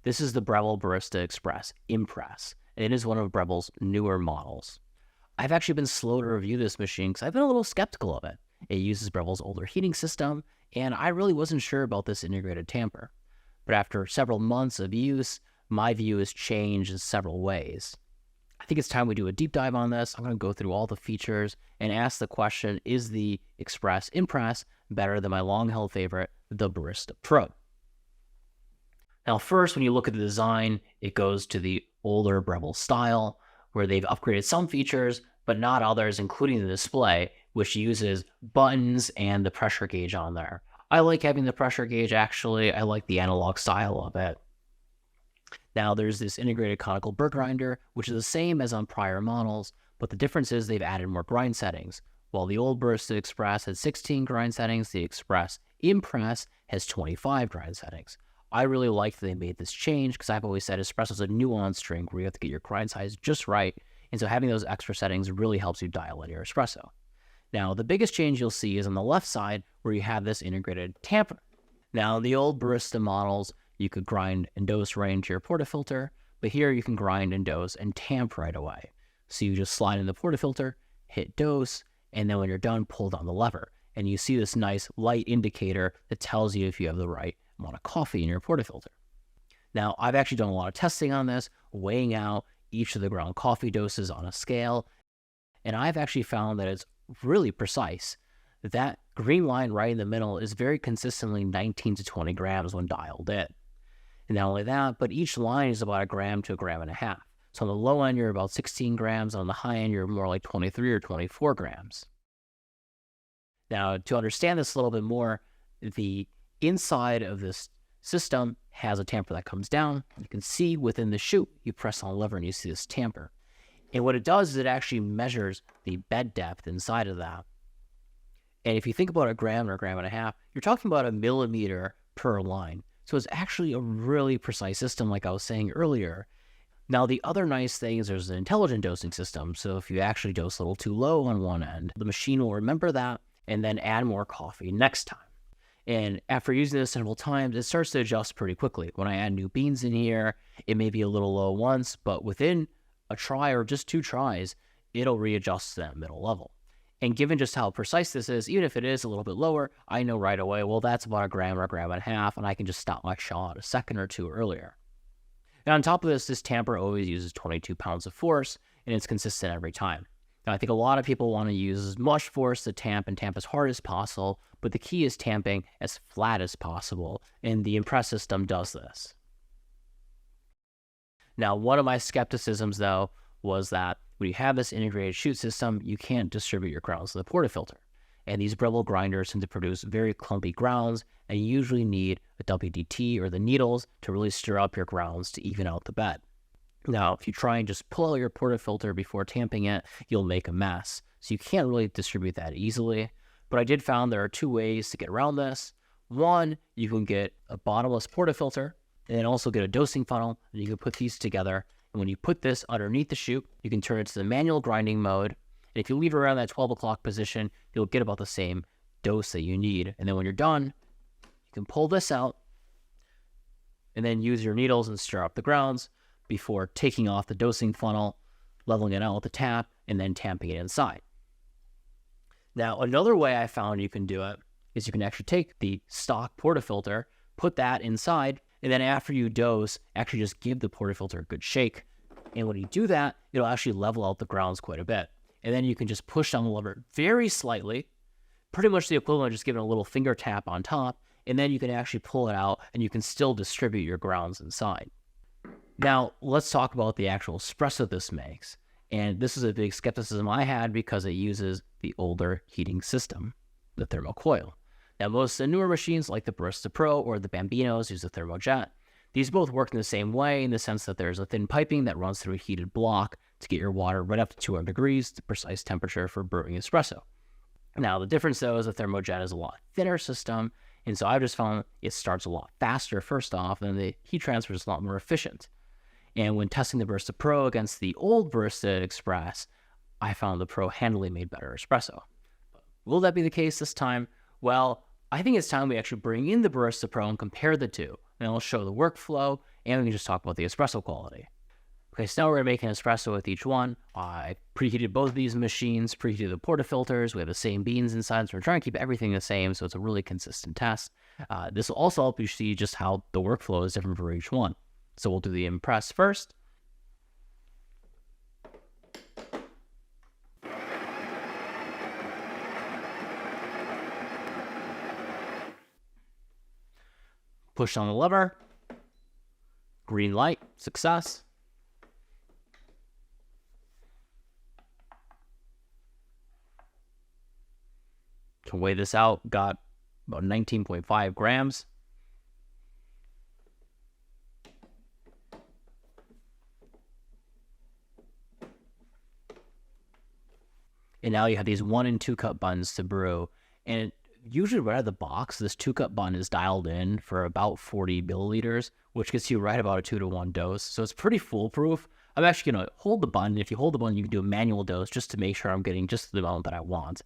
This is the Breville Barista Express IMPRESS, and it is one of Breville's newer models. I've actually been slow to review this machine because I've been a little skeptical of it. It uses Breville's older heating system, and I really wasn't sure about this integrated tamper. But after several months of use, my view has changed in several ways. I think it's time we do a deep dive on this. I'm going to go through all the features and ask the question, is the Express IMPRESS better than my long-held favorite, the Barista Pro? Now, first, when you look at the design, it goes to the older Breville style, where they've upgraded some features, but not others, including the display, which uses buttons and the pressure gauge on there. I like having the pressure gauge, actually. I like the analog style of it. Now, there's this integrated conical burr grinder, which is the same as on prior models, but the difference is they've added more grind settings. While the old Barista Express had 16 grind settings, the Express IMPRESS has 25 grind settings. I really like that they made this change because I've always said espresso is a nuanced drink where you have to get your grind size just right, and so having those extra settings really helps you dial in your espresso. Now, the biggest change you'll see is on the left side where you have this integrated tamper. Now, the old Barista models, you could grind and dose right into your portafilter, but here you can grind and dose and tamp right away. So you just slide in the portafilter, hit dose, and then when you're done, pull down the lever. And you see this nice light indicator that tells you if you have the right amount of coffee in your portafilter. Now, I've actually done a lot of testing on this, weighing out each of the ground coffee doses on a scale, and I've actually found that it's really precise. That green line right in the middle is very consistently 19 to 20 grams when dialed in. And not only that, but each line is about 1 gram to 1.5 grams. So on the low end, you're about 16 grams. On the high end, you're more like 23 or 24 grams. Now, to understand this a little bit more, the inside of this system has a tamper that comes down. You can see within the chute, you press on the lever and you see this tamper. And what it does is it actually measures the bed depth inside of that. And if you think about 1 gram or 1.5 grams, you're talking about 1 millimeter per line. So it's actually a really precise system, like I was saying earlier. Now, the other nice thing is there's an intelligent dosing system. So if you actually dose a little too low on one end, the machine will remember that and then add more coffee next time. And after using this several times, it starts to adjust pretty quickly. When I add new beans in here, it may be a little low once, but within a try or just 2 tries, it'll readjust to that middle level. And given just how precise this is, even if it is a little bit lower, I know right away, well, that's about 1 gram or 1.5 grams, and I can just stop my shot a second or 2 earlier. And on top of this tamper always uses 22 pounds of force, and it's consistent every time. Now, I think a lot of people want to use as much force to tamp and tamp as hard as possible, but the key is tamping as flat as possible, and the IMPRESS system does this. Now, one of my skepticisms, though, was that when you have this integrated chute system, you can't distribute your grounds to the portafilter. And these Breville grinders tend to produce very clumpy grounds, and you usually need a WDT or the needles to really stir up your grounds to even out the bed. Now, if you try and just pull out your portafilter before tamping it, you'll make a mess. So you can't really distribute that easily. But I did found there are 2 ways to get around this. One, you can get a bottomless portafilter and then also get a dosing funnel, and you can put these together. And when you put this underneath the chute, you can turn it to the manual grinding mode. And if you leave it around that 12 o'clock position, you'll get about the same dose that you need. And then when you're done, you can pull this out and then use your needles and stir up the grounds before taking off the dosing funnel, leveling it out with the tap, and then tamping it inside. Now, another way I found you can do it is you can actually take the stock portafilter, put that inside, and then after you dose, actually just give the portafilter a good shake. And when you do that, it'll actually level out the grounds quite a bit. And then you can just push down the lever very slightly, pretty much the equivalent of just giving a little finger tap on top, and then you can actually pull it out and you can still distribute your grounds inside. Now, let's talk about the actual espresso this makes. And this is a big skepticism I had because it uses the older heating system, the thermocoil. Now, most of the newer machines like the Barista Pro or the Bambinos use the ThermoJet. These both work in the same way in the sense that there's a thin piping that runs through a heated block to get your water right up to 200 degrees, the precise temperature for brewing espresso. Now, the difference, though, is the ThermoJet is a lot thinner system, and so I've just found it starts a lot faster, first off, and the heat transfer is a lot more efficient. And when testing the Barista Pro against the old Barista Express, I found the Pro handily made better espresso. Will that be the case this time? Well, I think it's time we actually bring in the Barista Pro and compare the two. And I'll show the workflow and we can just talk about the espresso quality. Okay, so now we're making espresso with each one. I preheated both of these machines, preheated the portafilters. We have the same beans inside, so we're trying to keep everything the same, so it's a really consistent test. This will also help you see just how the workflow is different for each one. So we'll do the impress first. Push on the lever. Green light, success. To weigh this out, got about 19.5 grams. And now you have these 1 and 2 cup buns to brew. And usually right out of the box, this 2 cup bun is dialed in for about 40 milliliters, which gets you right about a 2-to-1 dose. So it's pretty foolproof. I'm actually going to hold the bun. If you hold the bun, you can do a manual dose just to make sure I'm getting just the amount that I want.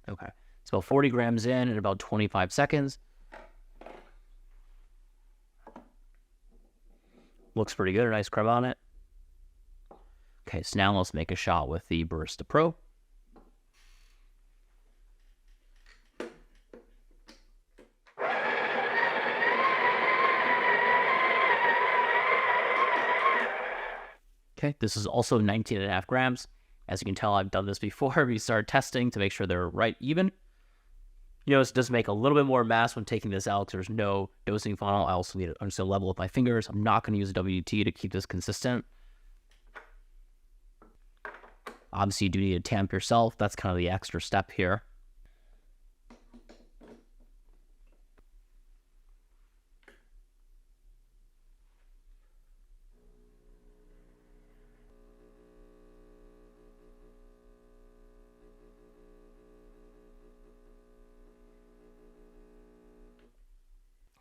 Okay, it's about 40 grams in about 25 seconds. Looks pretty good, a nice crema on it. Okay, so now let's make a shot with the Barista Pro. Okay, this is also 19.5 grams. As you can tell, I've done this before. We started testing to make sure they're right even. You notice it does make a little bit more mass when taking this out because there's no dosing funnel. I also need to level with my fingers. I'm not going to use a WT to keep this consistent. Obviously, you do need to tamp yourself. That's kind of the extra step here.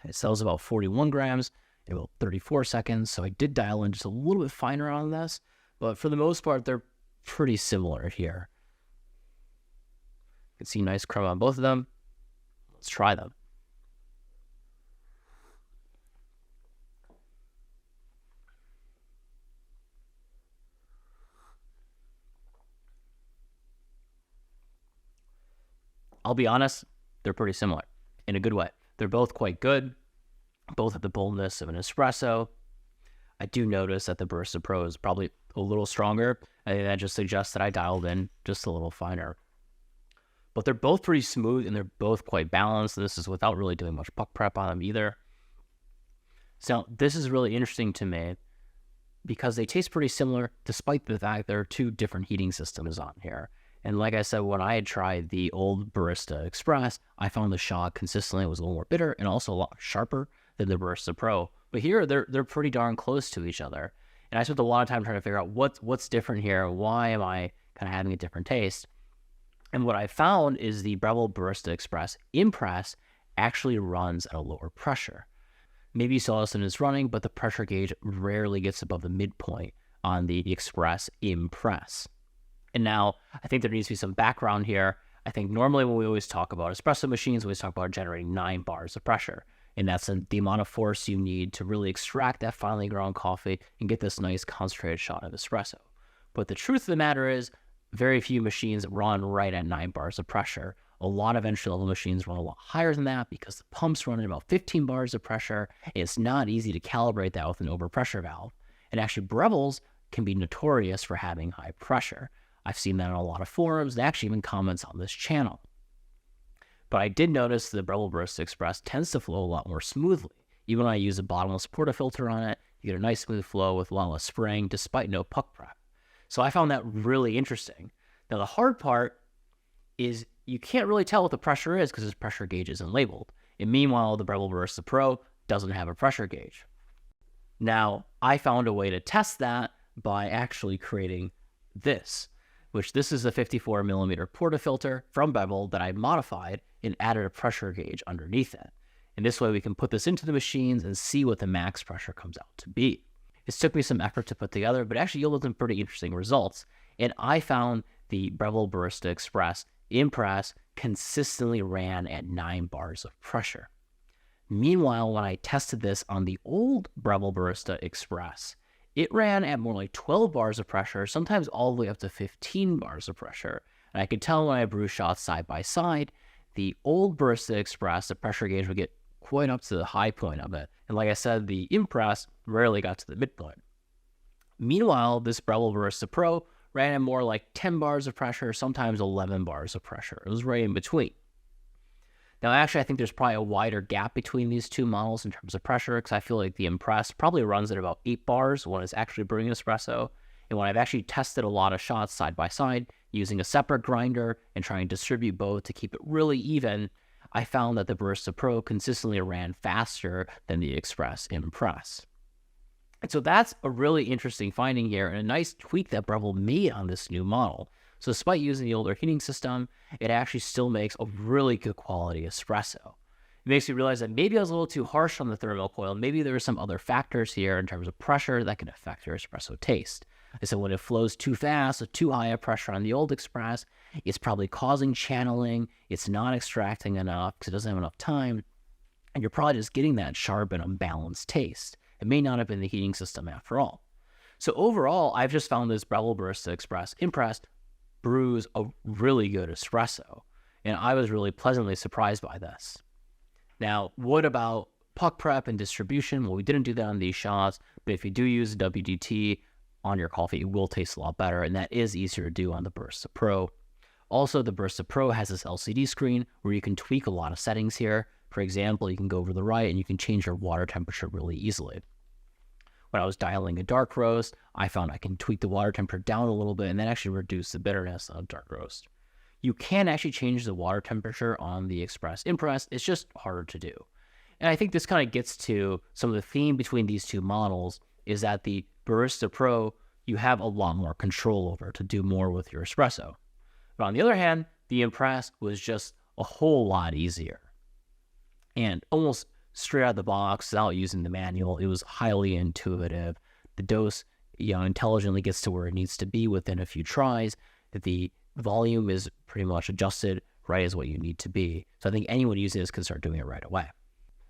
Okay, so that was about 41 grams in about 34 seconds. So I did dial in just a little bit finer on this, but for the most part, they're pretty similar here. You can see nice crema on both of them. Let's try them. I'll be honest, they're pretty similar in a good way. They're both quite good. Both have the boldness of an espresso. I do notice that the Barista Pro is probably a little stronger. I think that just suggests that I dialed in just a little finer. But they're both pretty smooth and they're both quite balanced. This is without really doing much puck prep on them either. So this is really interesting to me because they taste pretty similar despite the fact there are 2 different heating systems on here. And like I said, when I had tried the old Barista Express, I found the shot consistently was a little more bitter and also a lot sharper than the Barista Pro. But here, they're pretty darn close to each other. And I spent a lot of time trying to figure out what's different here. Why am I kind of having a different taste? And what I found is the Breville Barista Express IMPRESS actually runs at a lower pressure. Maybe you saw this in its running, but the pressure gauge rarely gets above the midpoint on the Express IMPRESS. And now, I think there needs to be some background here. I think normally when we always talk about espresso machines, we always talk about generating 9 bars of pressure. And that's the amount of force you need to really extract that finely ground coffee and get this nice concentrated shot of espresso. But the truth of the matter is, very few machines run right at 9 bars of pressure. A lot of entry-level machines run a lot higher than that because the pumps run at about 15 bars of pressure. It's not easy to calibrate that with an overpressure valve. And actually, Breville's can be notorious for having high pressure. I've seen that on a lot of forums, and actually even comments on this channel. But I did notice the Breville Barista Express tends to flow a lot more smoothly. Even when I use a bottomless portafilter on it, you get a nice smooth flow with a lot less spraying despite no puck prep. So I found that really interesting. Now the hard part is you can't really tell what the pressure is because this pressure gauge isn't labeled. And meanwhile, the Breville Barista Pro doesn't have a pressure gauge. Now, I found a way to test that by actually creating this. which this is a 54 millimeter portafilter from Breville that I modified and added a pressure gauge underneath it. And this way we can put this into the machines and see what the max pressure comes out to be. This took me some effort to put together, but actually yielded some pretty interesting results. And I found the Breville Barista Express IMPRESS consistently ran at 9 bars of pressure. Meanwhile, when I tested this on the old Breville Barista Express, it ran at more like 12 bars of pressure, sometimes all the way up to 15 bars of pressure. And I could tell when I brew shots side by side, the old Barista Express, the pressure gauge would get quite up to the high point of it. And like I said, the IMPRESS rarely got to the midpoint. Meanwhile, this Breville Barista Pro ran at more like 10 bars of pressure, sometimes 11 bars of pressure. It was right in between. Now, actually, I think there's probably a wider gap between these two models in terms of pressure, because I feel like the IMPRESS probably runs at about 8 bars when it's actually brewing espresso. And when I've actually tested a lot of shots side by side using a separate grinder and trying to distribute both to keep it really even, I found that the Barista Pro consistently ran faster than the Express IMPRESS. And so that's a really interesting finding here and a nice tweak that Breville made on this new model. So despite using the older heating system, it actually still makes a really good quality espresso. It makes me realize that maybe I was a little too harsh on the thermocoil. Maybe there are some other factors here in terms of pressure that can affect your espresso taste. I said when it flows too fast or too high a pressure on the old Express, it's probably causing channeling, it's not extracting enough because it doesn't have enough time, and you're probably just getting that sharp and unbalanced taste. It may not have been the heating system after all. So overall, I've just found this Breville Barista Express IMPRESS brews a really good espresso, and I was really pleasantly surprised by this. Now, what about puck prep and distribution? Well, we didn't do that on these shots, but if you do use WDT on your coffee, it will taste a lot better, and that is easier to do on the Barista Pro. Also, the Barista Pro has this LCD screen where you can tweak a lot of settings here. For example, you can go over to the right and you can change your water temperature really easily. When I was dialing a dark roast, I found I can tweak the water temperature down a little bit and that actually reduced the bitterness of dark roast. You can actually change the water temperature on the Express IMPRESS. It's just harder to do. And I think this kind of gets to some of the theme between these two models is that the Barista Pro, you have a lot more control over to do more with your espresso. But on the other hand, the IMPRESS was just a whole lot easier. And almost straight out of the box, without using the manual, it was highly intuitive. The dose, intelligently gets to where it needs to be within a few tries. The volume is pretty much adjusted right as what you need to be. So I think anyone using this can start doing it right away.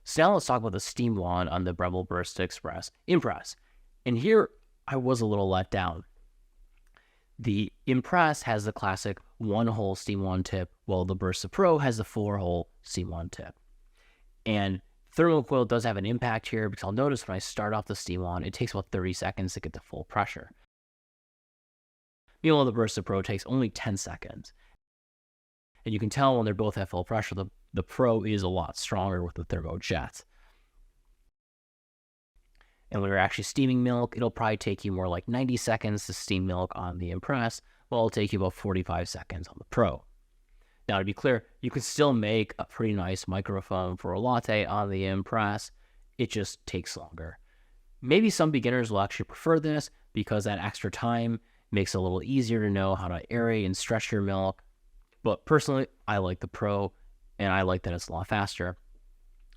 So now let's talk about the steam wand on the Breville Barista Express IMPRESS. And here I was a little let down. The IMPRESS has the classic 1-hole steam wand tip, while the Barista Pro has the 4-hole steam wand tip. And thermocoil does have an impact here because I'll notice when I start off the steam wand, it takes about 30 seconds to get to full pressure. Meanwhile, the Barista Pro takes only 10 seconds. And you can tell when they're both at full pressure, the Pro is a lot stronger with the ThermoJet. And when you're actually steaming milk, it'll probably take you more like 90 seconds to steam milk on the IMPRESS, while it'll take you about 45 seconds on the Pro. Now, to be clear, you can still make a pretty nice microfoam for a latte on the IMPRESS. It just takes longer. Maybe some beginners will actually prefer this because that extra time makes it a little easier to know how to aerate and stretch your milk. But personally, I like the Pro, and I like that it's a lot faster.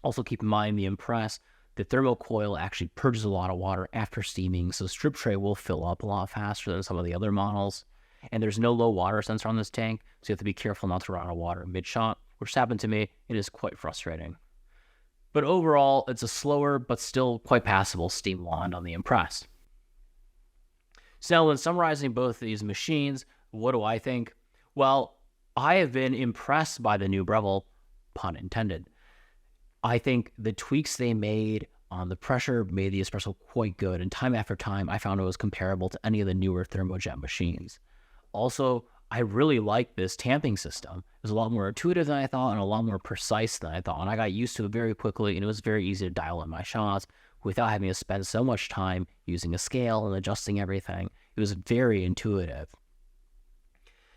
Also, keep in mind the IMPRESS, the thermocoil actually purges a lot of water after steaming, so strip tray will fill up a lot faster than some of the other models. And there's no low water sensor on this tank, so you have to be careful not to run out of water mid-shot, which happened to me. It is quite frustrating. But overall, it's a slower but still quite passable steam wand on the IMPRESS. So now when summarizing both of these machines, what do I think? Well, I have been impressed by the new Breville, pun intended. I think the tweaks they made on the pressure made the espresso quite good, and time after time, I found it was comparable to any of the newer ThermoJet machines. Also, I really like this tamping system. It was a lot more intuitive than I thought and a lot more precise than I thought, and I got used to it very quickly, and it was very easy to dial in my shots without having to spend so much time using a scale and adjusting everything. It was very intuitive.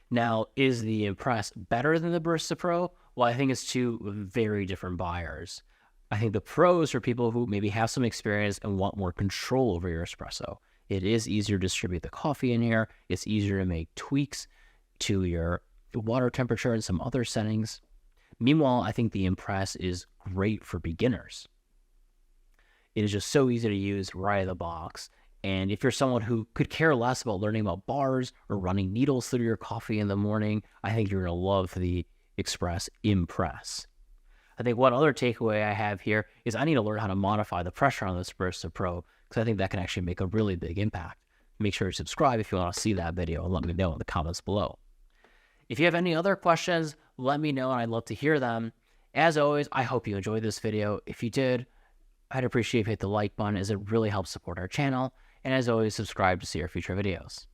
Now, is the IMPRESS better than the Barista Pro? Well, I think it's two very different buyers. I think the Pro is for people who maybe have some experience and want more control over your espresso. It is easier to distribute the coffee in here. It's easier to make tweaks. to your water temperature and some other settings. Meanwhile, I think the Impress is great for beginners. It is just so easy to use right out of the box. And if you're someone who could care less about learning about bars or running needles through your coffee in the morning, I think you're going to love the Express Impress. I think one other takeaway I have here is I need to learn how to modify the pressure on the Barista Pro, because I think that can actually make a really big impact. Make sure to subscribe if you want to see that video, and let me know in the comments below. If you have any other questions, let me know and I'd love to hear them. As always, I hope you enjoyed this video. If you did, I'd appreciate if you hit the like button, as it really helps support our channel. And as always, subscribe to see our future videos.